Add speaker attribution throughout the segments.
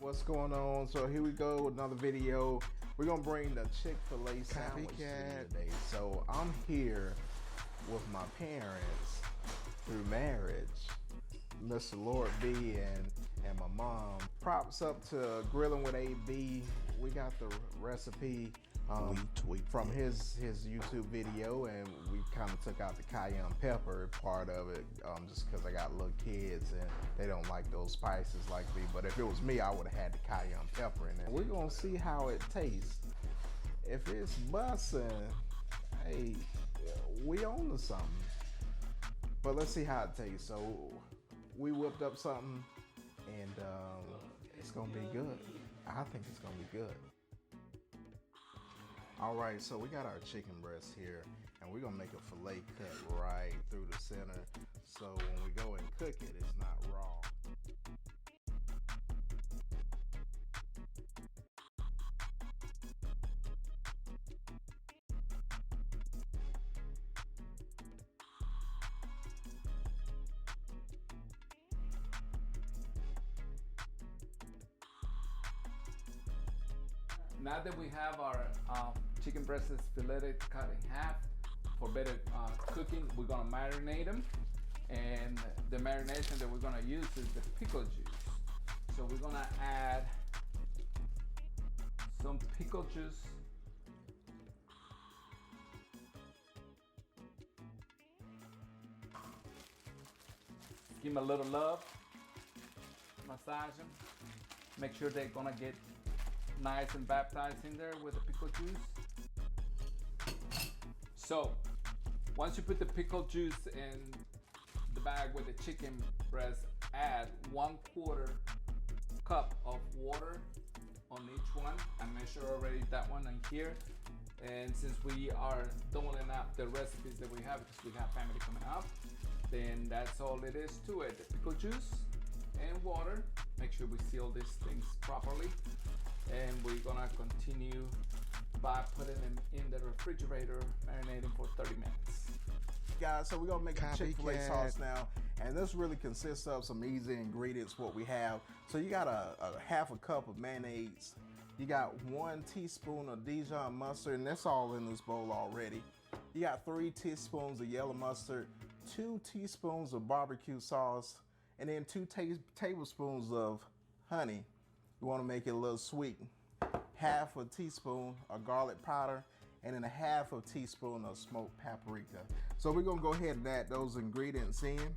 Speaker 1: What's going on? So here we go with another video. We're gonna bring the Chick-fil-A sandwich to you today. So I'm here with my parents through marriage, Mr. Lord B and my mom. Props up to Grilling with AB. We got the recipe from his YouTube video, and we kind of took out the cayenne pepper part of it, just because I got little kids and they don't like those spices like me. But if it was me, I would have had the cayenne pepper in there. We're gonna see how it tastes. If it's bussin', hey, we on to something. But let's see how it tastes. So we whipped up something, and it's gonna be good. I think it's gonna be good. All right, so we got our chicken breast here, and we're gonna make a fillet cut right through the center, so when we go and cook it, it's not raw.
Speaker 2: Now that we have our chicken breasts filleted, cut in half for better cooking, we're gonna marinate them. And the marination that we're gonna use is the pickle juice. So we're gonna add some pickle juice. Give them a little love, massage them. Make sure they're gonna get nice and baptized in there with the pickle juice. So once you put the pickle juice in the bag with the chicken breast, add 1/4 cup of water on each one. I measured already that one in here. And since we are doubling up the recipes that we have because we have family coming up, then that's all it is to it. The pickle juice and water. Make sure we seal these things properly. And we're gonna continue by putting them in the refrigerator, marinating for 30 minutes.
Speaker 1: Guys, so we're gonna make a Chick-fil-A sauce now, and this really consists of some easy ingredients, what we have. So you got a half a cup of mayonnaise, you got 1 teaspoon of Dijon Mustard, and that's all in this bowl already. You got 3 teaspoons of yellow mustard, 2 teaspoons of BBQ sauce, and then 2 tablespoons of honey. You want to make it a little sweet. Half a teaspoon of garlic powder, and then a half a teaspoon of smoked paprika. So we're gonna go ahead and add those ingredients in.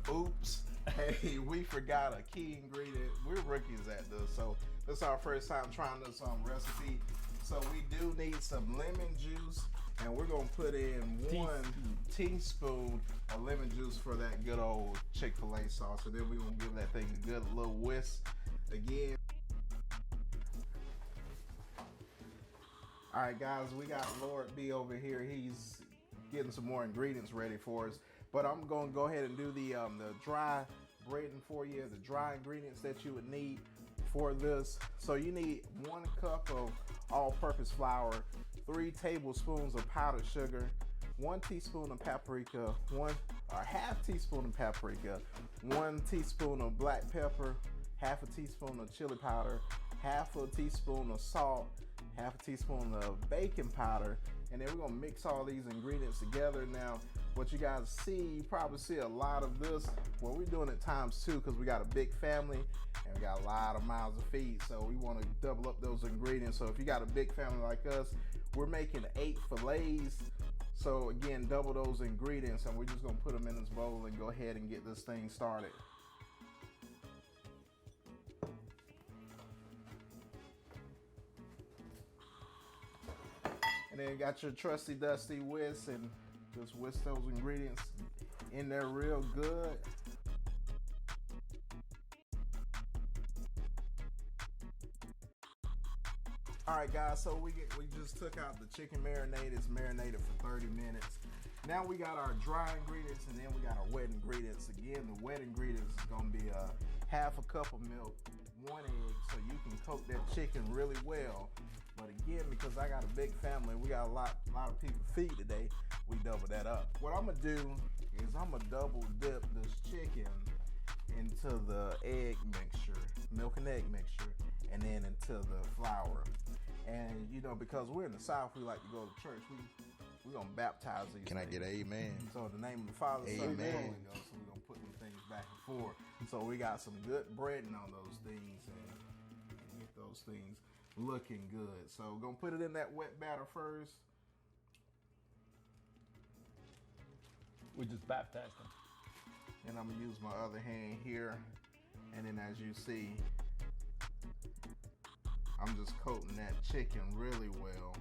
Speaker 1: Oops. Hey, we forgot a key ingredient. We're rookies at this, so this is our first time trying this recipe. So we do need some lemon juice, and we're gonna put in 1 teaspoon of lemon juice for that good old Chick-fil-A sauce, and then we're gonna give that thing a good little whisk again. All right, guys, we got Lord B over here. He's getting some more ingredients ready for us. But I'm gonna go ahead and do the dry breading for you, the dry ingredients that you would need for this. So you need 1 cup of all-purpose flour, 3 tablespoons of powdered sugar, 1 teaspoon of paprika, half teaspoon of paprika, 1 teaspoon of black pepper, half a teaspoon of chili powder, half a teaspoon of salt, half a teaspoon of baking powder, and then we're gonna mix all these ingredients together. Now, what you guys see, you probably see a lot of this. Well, we're doing it ×2 because we got a big family and we got a lot of mouths to feed, so we want to double up those ingredients. So if you got a big family like us, we're making 8 fillets. So again, double those ingredients, and we're just gonna put them in this bowl and go ahead and get this thing started. And then you got your trusty dusty whisk, and just whisk those ingredients in there real good. All right, guys, so we just took out the chicken marinade. It's marinated for 30 minutes. Now we got our dry ingredients, and then we got our wet ingredients. Again, the wet ingredients is gonna be half a cup of milk, 1 egg so you can coat that chicken really well. But again, because I got a big family, we got a lot of people to feed today, we double that up. What I'm gonna do is I'm gonna double dip this chicken into the egg mixture, milk and egg mixture, and then into the flour. And you know, because we're in the South, we like to go to church. We're gonna baptize these.
Speaker 3: Can I get amen?
Speaker 1: So in the name of the Father, Son, and the
Speaker 3: Amen.
Speaker 1: Holy Ghost. So we're gonna put them things back and forth. So we got some good breading on those things and get those things looking good. So we're gonna put it in that wet batter first.
Speaker 2: We just baptized them.
Speaker 1: And I'm gonna use my other hand here. And then as you see, I'm just coating that chicken really well.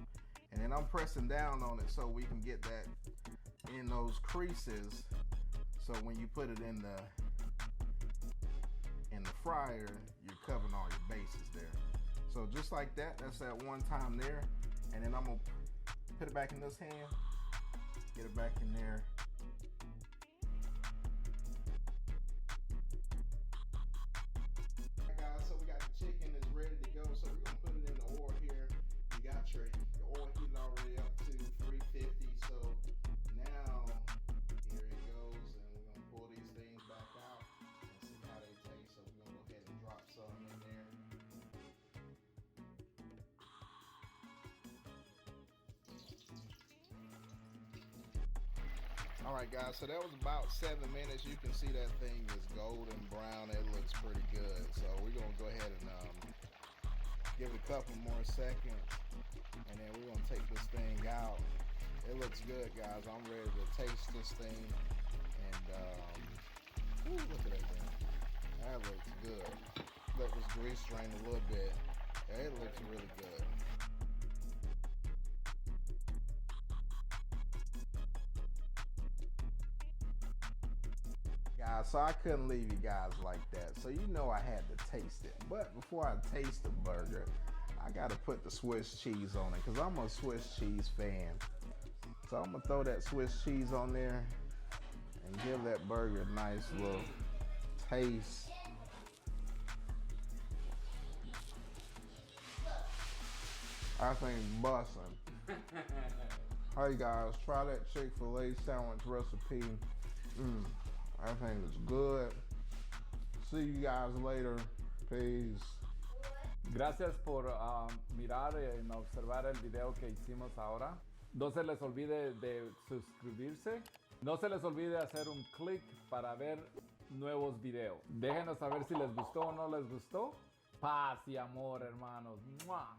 Speaker 1: And then I'm pressing down on it so we can get that in those creases. So when you put it in the fryer, you're covering all your bases there. So just like that, that's that one time there. And then I'm gonna put it back in this hand, get it back in there. Guys, so we got the chicken is ready to go. So we're gonna put it in the oil here. You got your oil heated already up to 350. So now here it goes, and we're gonna pull these things back out and see how they taste. So we're gonna go ahead and drop some in there. All right, guys, so that was about 7 minutes. You can see that thing is golden brown. It looks pretty good. So we're gonna go ahead and give it a couple more seconds, and then we're gonna take this thing out. It looks good, guys. I'm ready to taste this thing, and ooh, look at that thing. That looks good. Let this grease drain a little bit. It looks really good. Guys, so I couldn't leave you guys like that. So you know I had to taste it. But before I taste the burger, I gotta put the Swiss cheese on it because I'm a Swiss cheese fan. So I'm gonna throw that Swiss cheese on there and give that burger a nice little taste. I think it's bussin'. Hey guys, try that Chick-fil-A sandwich recipe. I think it's good. See you guys later. Peace.
Speaker 2: Gracias por mirar y observar el video que hicimos ahora. No se les olvide de suscribirse. No se les olvide hacer un clic para ver nuevos videos. Déjenos saber si les gustó o no les gustó. Paz y amor, hermanos. ¡Mua!